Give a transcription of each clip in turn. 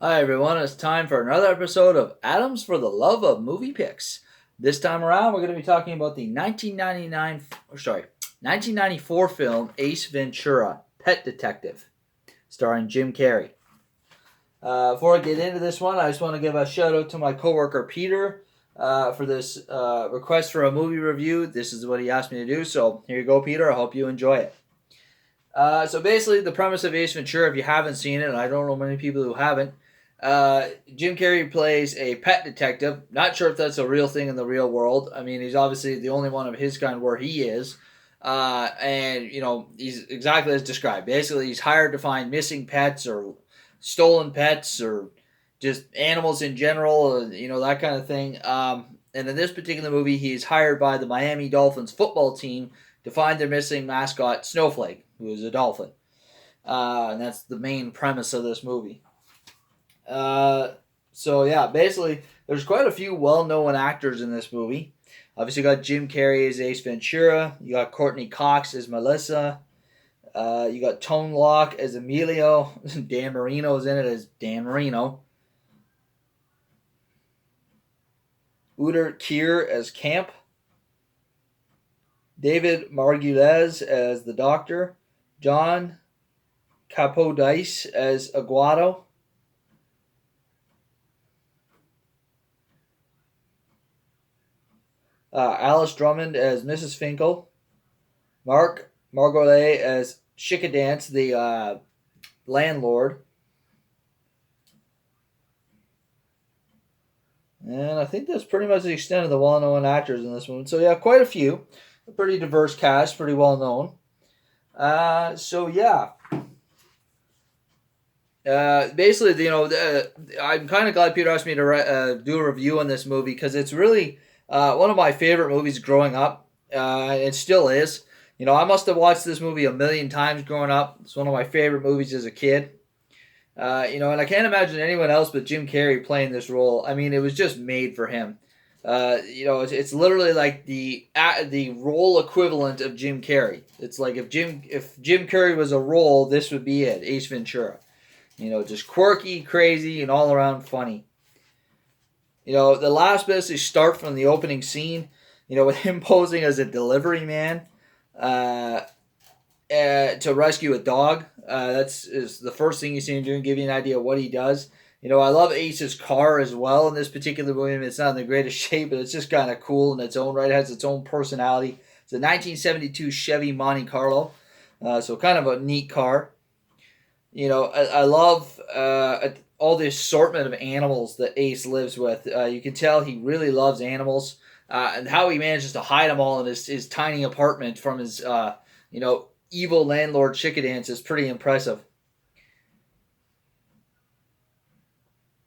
Hi everyone, it's time for another episode of Atoms for the Love of Movie Picks. This time around, we're going to be talking about the 1994 film Ace Ventura, Pet Detective, starring Jim Carrey. Before I get into this one, I just want to give a shout out to my coworker Peter for this request for a movie review. This is what he asked me to do, so here you go, Peter. I hope you enjoy it. So basically, the premise of Ace Ventura, if you haven't seen it, and I don't know many people who haven't, Jim Carrey plays a pet detective. Not sure if that's a real thing in the real world. I mean, he's obviously the only one of his kind where he is. And, he's exactly as described. Basically, he's hired to find missing pets or stolen pets or just animals in general, that kind of thing. And in this particular movie, he's hired by the Miami Dolphins football team to find their missing mascot, Snowflake, who is a dolphin. And that's the main premise of this movie. Basically, there's quite a few well-known actors in this movie. Obviously, you got Jim Carrey as Ace Ventura. You got Courtney Cox as Melissa. You got Tone Loc as Emilio. Dan Marino's in it as Dan Marino. Uder Kier as Camp. David Margulies as the Doctor. John Capodice as Aguado. Alice Drummond as Mrs. Finkel. Mark Margolay as Chickadance, the landlord. And I think that's pretty much the extent of the well-known actors in this one. So yeah, quite a few. A pretty diverse cast, pretty well-known. Basically, I'm kind of glad Peter asked me to do a review on this movie because it's really one of my favorite movies growing up. It still is. I must have watched this movie a million times growing up. It's one of my favorite movies as a kid. And I can't imagine anyone else but Jim Carrey playing this role. I mean, it was just made for him. It's literally like the role equivalent of Jim Carrey. It's like if Jim Carrey was a role, this would be it. Ace Ventura. Just quirky, crazy, and all around funny. The last bits they start from the opening scene. With him posing as a delivery man to rescue a dog. That's is the first thing you see him doing, give you an idea of what he does. I love Ace's car as well in this particular movie. It's not in the greatest shape, but it's just kind of cool in its own right. It has its own personality. It's a 1972 Chevy Monte Carlo, so kind of a neat car. I love all the assortment of animals that Ace lives with. You can tell he really loves animals, and how he manages to hide them all in his tiny apartment from his, evil landlord Chickadance is pretty impressive.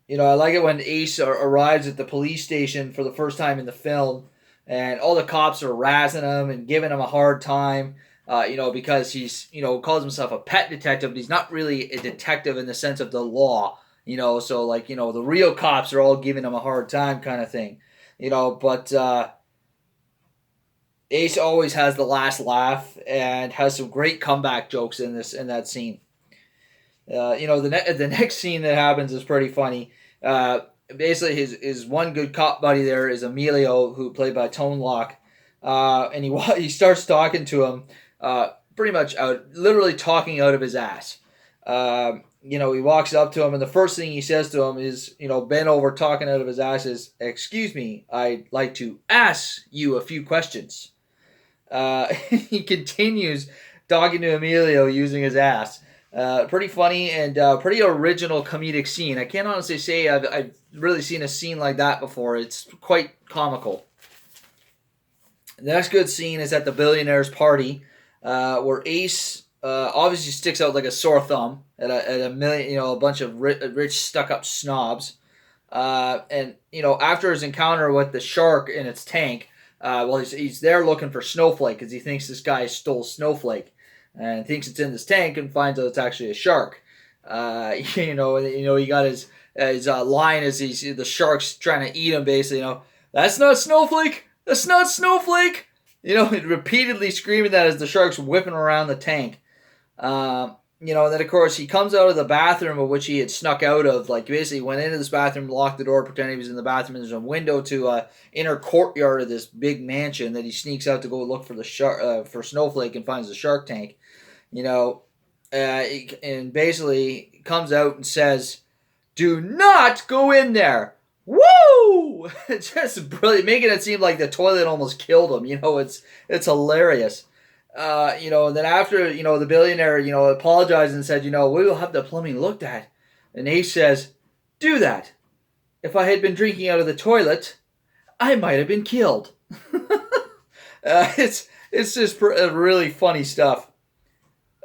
I like it when Ace arrives at the police station for the first time in the film, and all the cops are razzing him and giving him a hard time. Because he's, calls himself a pet detective, but he's not really a detective in the sense of the law, so the real cops are all giving him a hard time kind of thing, but Ace always has the last laugh and has some great comeback jokes in that scene. The next scene that happens is pretty funny. Basically, his one good cop buddy there is Emilio, who played by Tone Loc, and he starts talking to him. Pretty much literally talking out of his ass. He walks up to him, and the first thing he says to him is, bent over talking out of his ass is, "Excuse me, I'd like to ask you a few questions." He continues talking to Emilio using his ass. Pretty funny and pretty original comedic scene. I can't honestly say I've really seen a scene like that before. It's quite comical. The next good scene is at the billionaire's party, where Ace obviously sticks out like a sore thumb at a million, a bunch of rich stuck-up snobs. After his encounter with the shark in its tank, he's there looking for Snowflake because he thinks this guy stole Snowflake, and thinks it's in this tank and finds out it's actually a shark. He got his line as the shark's trying to eat him. Basically, that's not Snowflake. That's not Snowflake. Repeatedly screaming that as the shark's whipping around the tank. And then of course he comes out of the bathroom of which he had snuck out of. Like basically went into this bathroom, locked the door, pretending he was in the bathroom. And there's a window to inner courtyard of this big mansion that he sneaks out to go look for the shark for Snowflake and finds the shark tank. And basically comes out and says, "Do not go in there." Woo! It's just brilliant, making it seem like the toilet almost killed him. It's hilarious. And then after, the billionaire, apologized and said, we will have the plumbing looked at. And Ace says, "Do that. If I had been drinking out of the toilet, I might have been killed." It's just really funny stuff.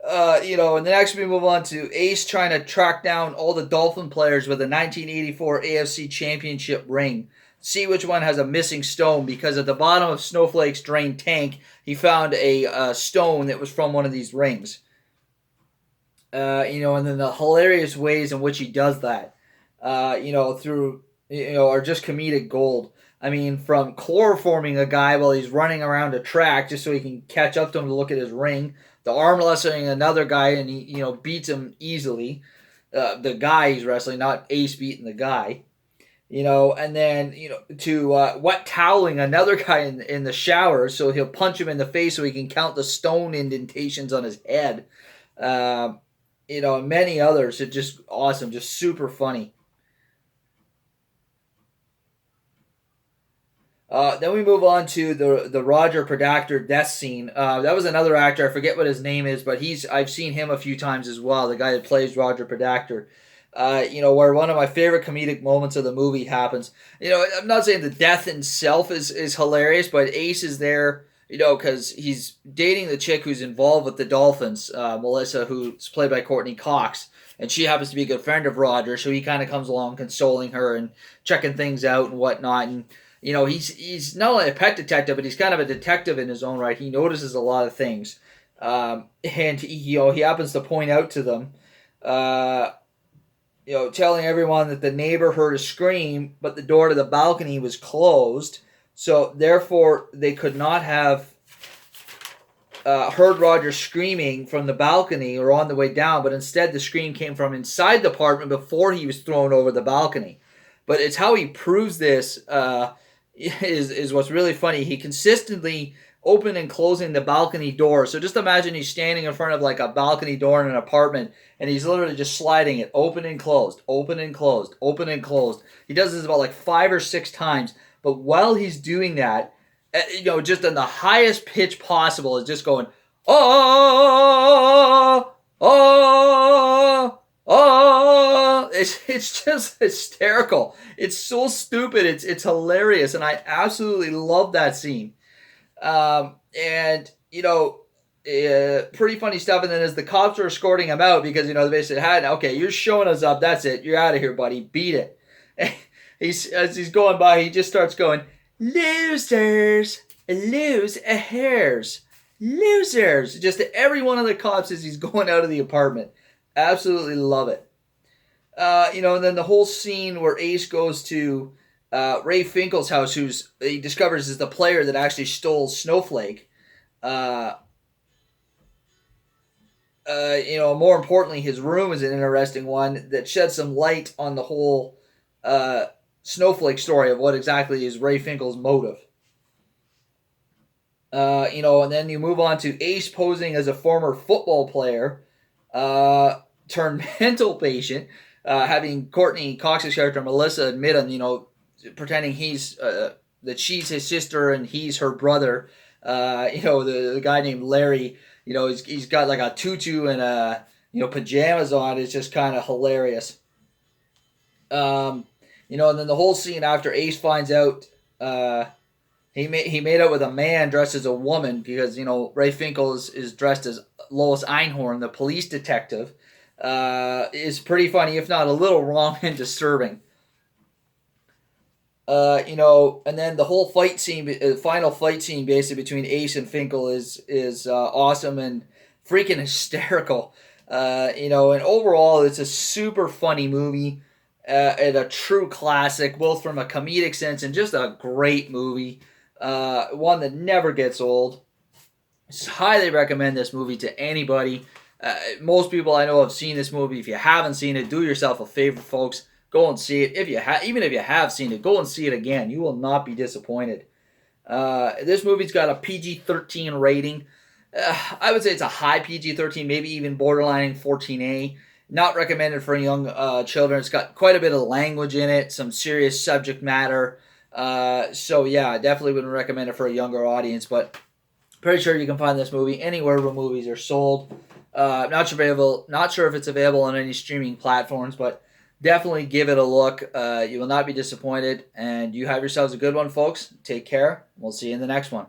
And then next we move on to Ace trying to track down all the Dolphin players with a 1984 AFC Championship ring. See which one has a missing stone, because at the bottom of Snowflake's drained tank, he found a stone that was from one of these rings. And then the hilarious ways in which he does that, through, are just comedic gold. I mean, from chloroforming a guy while he's running around a track just so he can catch up to him to look at his ring, the arm wrestling another guy and he, beats him easily. The guy he's wrestling, not Ace beating the guy. And then, to wet toweling another guy in the shower so he'll punch him in the face so he can count the stone indentations on his head. And many others. It's just awesome, just super funny. Then we move on to the Roger Predactor death scene. That was another actor. I forget what his name is, but I've seen him a few times as well. The guy that plays Roger Predactor. Where one of my favorite comedic moments of the movie happens. I'm not saying the death itself is hilarious, but Ace is there, because he's dating the chick who's involved with the Dolphins, Melissa, who's played by Courtney Cox. And she happens to be a good friend of Roger, so he kind of comes along consoling her and checking things out and whatnot. And he's not only a pet detective, but he's kind of a detective in his own right. He notices a lot of things, and he happens to point out to them, telling everyone that the neighbor heard a scream, but the door to the balcony was closed, so therefore they could not have heard Roger screaming from the balcony or on the way down, but instead the scream came from inside the apartment before he was thrown over the balcony. But it's how he proves this is what's really funny. He consistently open and closing the balcony door. So just imagine he's standing in front of like a balcony door in an apartment, and he's literally just sliding it open and closed, open and closed, open and closed. He does this about like 5 or 6 times. But while he's doing that, just in the highest pitch possible, is just going, oh, oh, oh. It's just hysterical. It's so stupid. It's hilarious, and I absolutely love that scene. Pretty funny stuff. And then as the cops are escorting him out, because they basically had, okay, you're showing us up. That's it. You're out of here, buddy. Beat it. As he's going by, he just starts going, losers, losers, losers. Just to every one of the cops as he's going out of the apartment. Absolutely love it. And then the whole scene where Ace goes to Ray Finkel's house, he discovers is the player that actually stole Snowflake. More importantly, his room is an interesting one that sheds some light on the whole Snowflake story of what exactly is Ray Finkel's motive. And then you move on to Ace posing as a former football player turned mental patient, having Courtney Cox's character Melissa admit him, pretending that she's his sister and he's her brother. The guy named Larry, he's got like a tutu and pajamas on. It's just kind of hilarious. And then the whole scene after Ace finds out he made out with a man dressed as a woman, because Ray Finkel is dressed as Lois Einhorn, the police detective, is pretty funny, if not a little wrong and disturbing. And then the whole fight scene, final fight scene, basically between Ace and Finkel is awesome and freaking hysterical. And overall, it's a super funny movie, and a true classic, both from a comedic sense and just a great movie. One that never gets old. Just highly recommend this movie to anybody. Most people I know have seen this movie. If you haven't seen it, do yourself a favor, folks. Go and see it. Even if you have seen it, go and see it again. You will not be disappointed. This movie's got a PG-13 rating. I would say it's a high PG-13, maybe even borderlining 14A. Not recommended for young children. It's got quite a bit of language in it, some serious subject matter. So yeah, I definitely wouldn't recommend it for a younger audience, but pretty sure you can find this movie anywhere where movies are sold. Not sure if it's available on any streaming platforms, but definitely give it a look. You will not be disappointed, and you have yourselves a good one, folks. Take care. We'll see you in the next one.